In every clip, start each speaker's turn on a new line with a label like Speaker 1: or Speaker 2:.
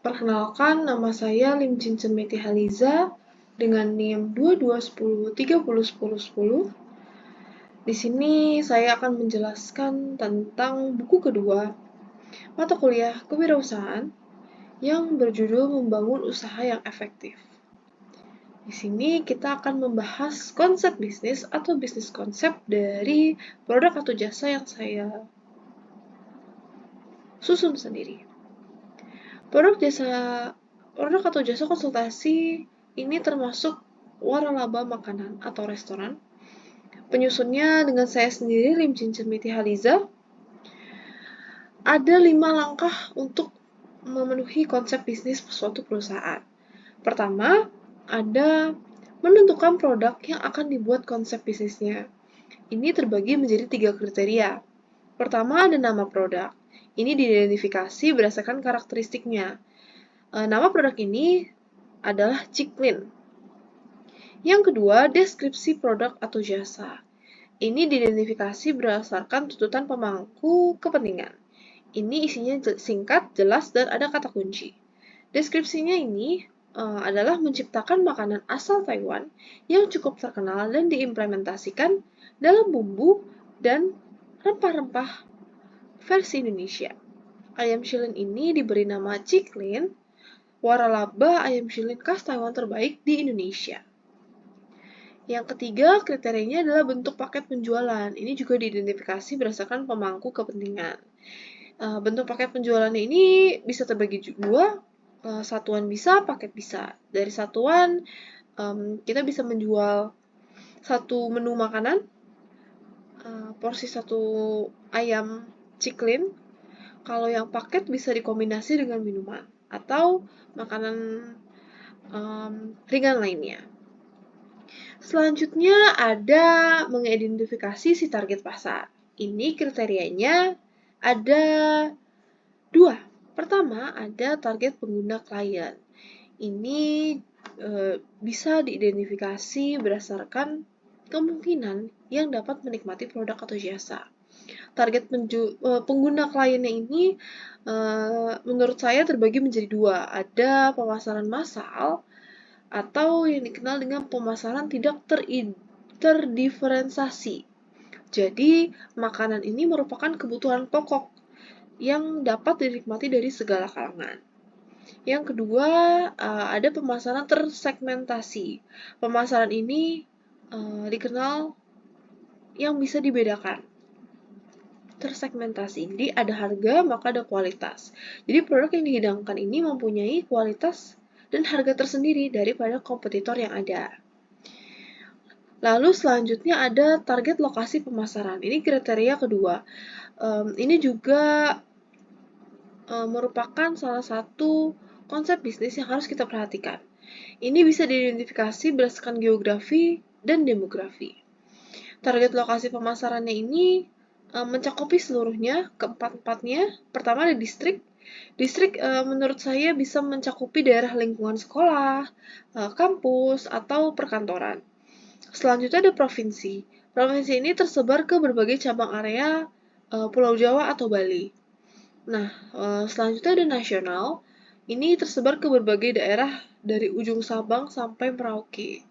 Speaker 1: Perkenalkan, nama saya Lim Cincin Meti Haliza dengan NIM 2210301010. Di sini saya akan menjelaskan tentang buku kedua, mata kuliah kewirausahaan yang berjudul Membangun Usaha yang Efektif. Di sini kita akan membahas konsep bisnis atau bisnis konsep dari produk atau jasa yang saya susun sendiri. Produk atau jasa konsultasi ini termasuk waralaba makanan atau restoran. Penyusunnya dengan saya sendiri, Lim Cincin Meti Haliza. Ada 5 langkah untuk memenuhi konsep bisnis suatu perusahaan. Pertama, ada menentukan produk yang akan dibuat konsep bisnisnya. Ini terbagi menjadi 3 kriteria. Pertama, ada nama produk. Ini diidentifikasi berdasarkan karakteristiknya. Nama produk ini adalah Ciklin. Yang kedua, deskripsi produk atau jasa. Ini diidentifikasi berdasarkan tuntutan pemangku kepentingan. Ini isinya singkat, jelas, dan ada kata kunci. Deskripsinya ini adalah menciptakan makanan asal Taiwan yang cukup terkenal dan diimplementasikan dalam bumbu dan rempah-rempah versi Indonesia. Ayam shilin ini diberi nama Ciklin, waralaba ayam shilin khas Taiwan terbaik di Indonesia. Yang ketiga, kriterianya adalah bentuk paket penjualan. Ini juga diidentifikasi berdasarkan pemangku kepentingan. Bentuk paket penjualannya ini bisa terbagi dua, satuan bisa, paket bisa. Dari satuan, kita bisa menjual satu menu makanan, porsi satu ayam ciklin. Kalau yang paket bisa dikombinasi dengan minuman atau makanan ringan lainnya. Selanjutnya ada mengidentifikasi si target pasar. Ini kriterianya ada 2. Pertama, ada target pengguna klien. Ini bisa diidentifikasi berdasarkan kemungkinan yang dapat menikmati produk atau jasa. Target pengguna kliennya ini menurut saya terbagi menjadi 2. Ada pemasaran massal atau yang dikenal dengan pemasaran tidak terdiferensiasi. Jadi, makanan ini merupakan kebutuhan pokok yang dapat dinikmati dari segala kalangan. Yang kedua, ada pemasaran tersegmentasi. Pemasaran ini dikenal yang bisa dibedakan. Tersegmentasi, jadi ada harga maka ada kualitas. Jadi produk yang dihidangkan ini mempunyai kualitas dan harga tersendiri daripada kompetitor yang ada. Lalu selanjutnya ada target lokasi pemasaran. Ini kriteria kedua. Ini juga merupakan salah satu konsep bisnis yang harus kita perhatikan. Ini bisa diidentifikasi berdasarkan geografi dan demografi. Target lokasi pemasarannya ini mencakupi seluruhnya, keempat-empatnya. Pertama ada distrik. Distrik menurut saya bisa mencakupi daerah lingkungan sekolah, kampus, atau perkantoran. Selanjutnya ada provinsi. Provinsi ini tersebar ke berbagai cabang area Pulau Jawa atau Bali. Nah, selanjutnya ada nasional. Ini tersebar ke berbagai daerah dari ujung Sabang sampai Merauke.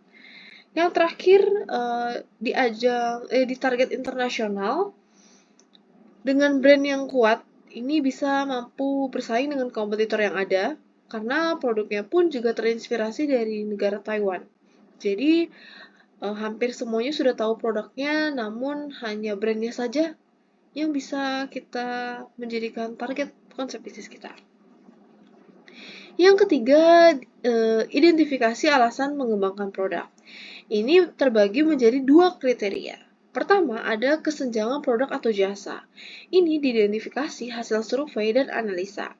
Speaker 1: Yang terakhir di target internasional dengan brand yang kuat, ini bisa mampu bersaing dengan kompetitor yang ada karena produknya pun juga terinspirasi dari negara Taiwan. Jadi hampir semuanya sudah tahu produknya, namun hanya brandnya saja yang bisa kita menjadikan target konsep bisnis kita. Yang ketiga, identifikasi alasan mengembangkan produk. Ini terbagi menjadi 2 kriteria. Pertama, ada kesenjangan produk atau jasa. Ini diidentifikasi hasil survei dan analisa.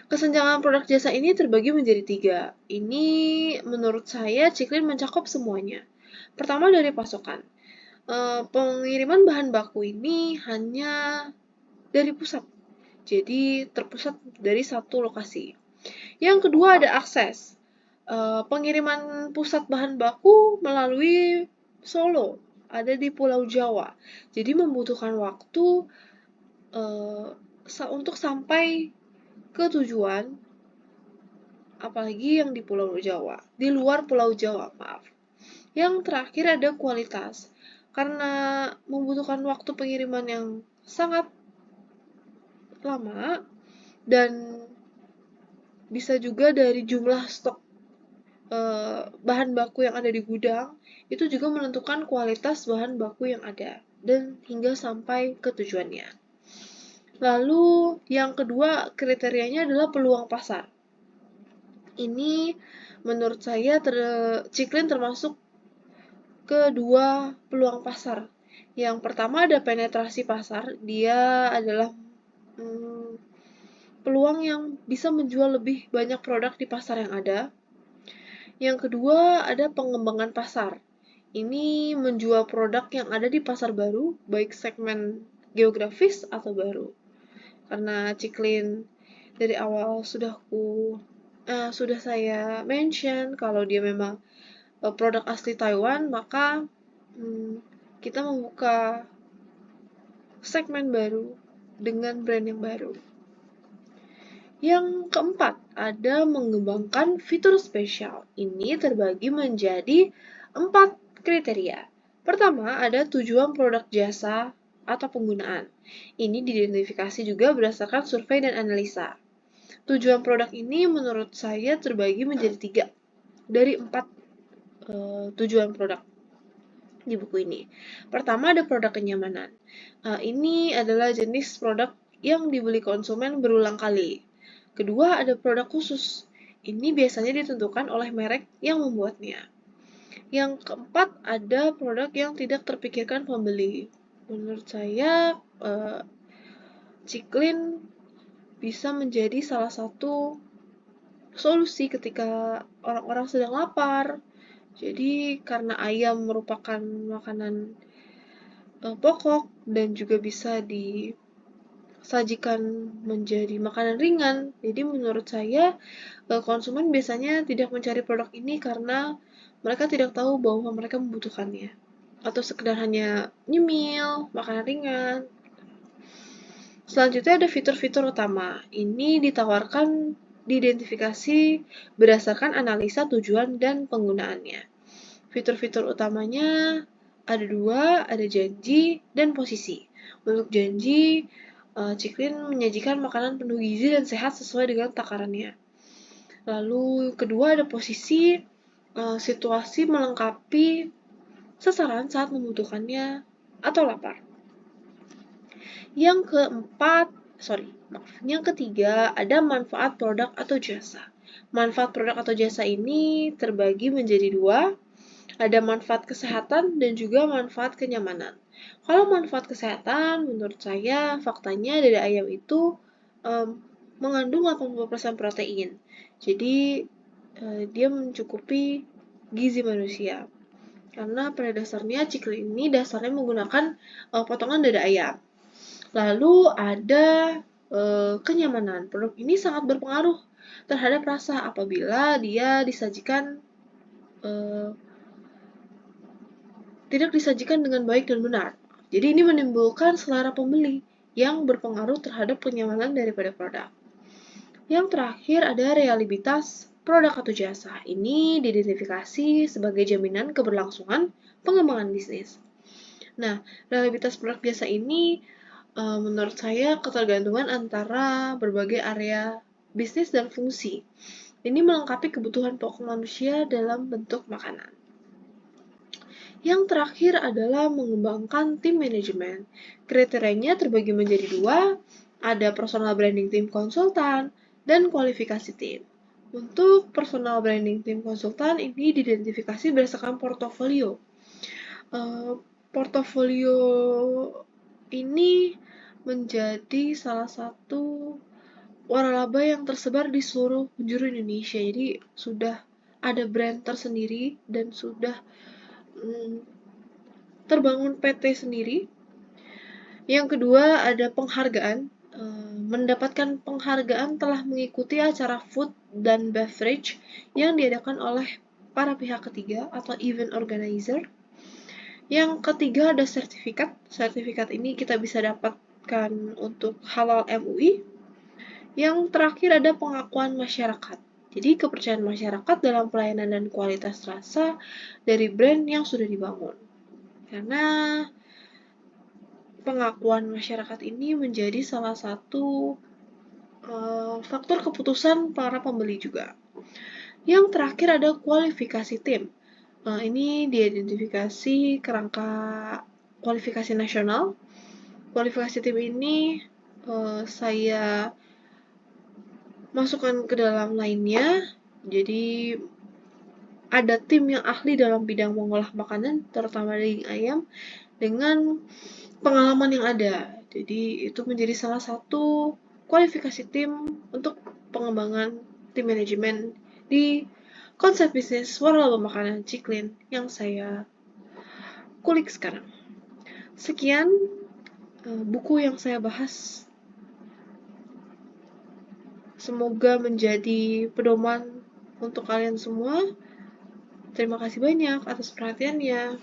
Speaker 1: Kesenjangan produk jasa ini terbagi menjadi 3. Ini menurut saya Ciklin mencakup semuanya. Pertama dari pasokan. Pengiriman bahan baku ini hanya dari pusat. Jadi terpusat dari satu lokasi. Yang kedua ada akses. Pengiriman pusat bahan baku melalui Solo, ada di Pulau Jawa. Jadi membutuhkan waktu untuk sampai ke tujuan apalagi yang di Pulau Jawa, di luar Pulau Jawa, maaf. Yang terakhir ada kualitas, karena membutuhkan waktu pengiriman yang sangat lama dan bisa juga dari jumlah stok bahan baku yang ada di gudang, itu juga menentukan kualitas bahan baku yang ada dan hingga sampai ke tujuannya. Lalu yang kedua kriterianya adalah peluang pasar. Ini menurut saya Ciklin termasuk kedua peluang pasar. Yang pertama ada penetrasi pasar, dia adalah peluang yang bisa menjual lebih banyak produk di pasar yang ada. Yang kedua ada pengembangan pasar. Ini menjual produk yang ada di pasar baru, baik segmen geografis atau baru. Karena Ciklin dari awal sudah saya mention kalau dia memang produk asli Taiwan, maka kita membuka segmen baru dengan brand yang baru. Yang keempat, ada mengembangkan fitur spesial. Ini terbagi menjadi 4 kriteria. Pertama, ada tujuan produk jasa atau penggunaan. Ini diidentifikasi juga berdasarkan survei dan analisa. Tujuan produk ini menurut saya terbagi menjadi 3 dari 4 tujuan produk di buku ini. Pertama ada produk kenyamanan. Ini adalah jenis produk yang dibeli konsumen berulang kali. Kedua ada produk khusus. Ini biasanya ditentukan oleh merek yang membuatnya. Yang keempat ada produk yang tidak terpikirkan pembeli. Menurut saya Ciklin bisa menjadi salah satu solusi ketika orang-orang sedang lapar. Jadi karena ayam merupakan makanan pokok dan juga bisa disajikan menjadi makanan ringan. Jadi menurut saya konsumen biasanya tidak mencari produk ini karena mereka tidak tahu bahwa mereka membutuhkannya atau sekedar hanya nyemil, makanan ringan. Selanjutnya ada fitur-fitur utama. Ini ditawarkan diidentifikasi berdasarkan analisa tujuan dan penggunaannya. Fitur-fitur utamanya ada 2, ada janji dan posisi. Untuk janji, Ciklin menyajikan makanan penuh gizi dan sehat sesuai dengan takarannya. Lalu kedua ada posisi, situasi melengkapi sasaran saat membutuhkannya atau lapar. Yang ketiga ada manfaat produk atau jasa. Manfaat produk atau jasa ini terbagi menjadi 2, ada manfaat kesehatan dan juga manfaat kenyamanan. Kalau manfaat kesehatan, menurut saya faktanya dari ayam itu mengandung 80% protein. Jadi dia mencukupi gizi manusia. Karena pada dasarnya Ciklin ini dasarnya menggunakan potongan dada ayam. Lalu ada kenyamanan. Produk ini sangat berpengaruh terhadap rasa apabila dia tidak disajikan dengan baik dan benar. Jadi ini menimbulkan selera pembeli yang berpengaruh terhadap kenyamanan daripada produk. Yang terakhir ada realitas produk atau jasa. Ini diidentifikasi sebagai jaminan keberlangsungan pengembangan bisnis. Nah, realitas produk jasa ini menurut saya ketergantungan antara berbagai area bisnis dan fungsi. Ini melengkapi kebutuhan pokok manusia dalam bentuk makanan. Yang terakhir adalah mengembangkan tim manajemen. Kriterianya terbagi menjadi 2, ada personal branding tim konsultan dan kualifikasi tim. Untuk personal branding tim konsultan ini diidentifikasi berdasarkan portofolio. Portofolio ini menjadi salah satu waralaba yang tersebar di seluruh penjuru Indonesia. Jadi sudah ada brand tersendiri dan sudah terbangun PT sendiri. Yang kedua ada penghargaan. Mendapatkan penghargaan telah mengikuti acara food dan beverage yang diadakan oleh para pihak ketiga atau event organizer. Yang ketiga ada sertifikat. Sertifikat ini kita bisa dapatkan untuk halal MUI. Yang terakhir ada pengakuan masyarakat. Jadi kepercayaan masyarakat dalam pelayanan dan kualitas rasa dari brand yang sudah dibangun. Karena pengakuan masyarakat ini menjadi salah satu faktor keputusan para pembeli juga. Yang terakhir ada kualifikasi tim. Ini diidentifikasi kerangka kualifikasi nasional. Kualifikasi tim ini saya masukkan ke dalam lainnya. Jadi ada tim yang ahli dalam bidang mengolah makanan, terutama daging ayam, dengan pengalaman yang ada. Jadi itu menjadi salah satu kualifikasi tim untuk pengembangan tim manajemen di konsep bisnis waralaba makanan Ciklin yang saya kulik sekarang. Sekian buku yang saya bahas. Semoga menjadi pedoman untuk kalian semua. Terima kasih banyak atas perhatiannya.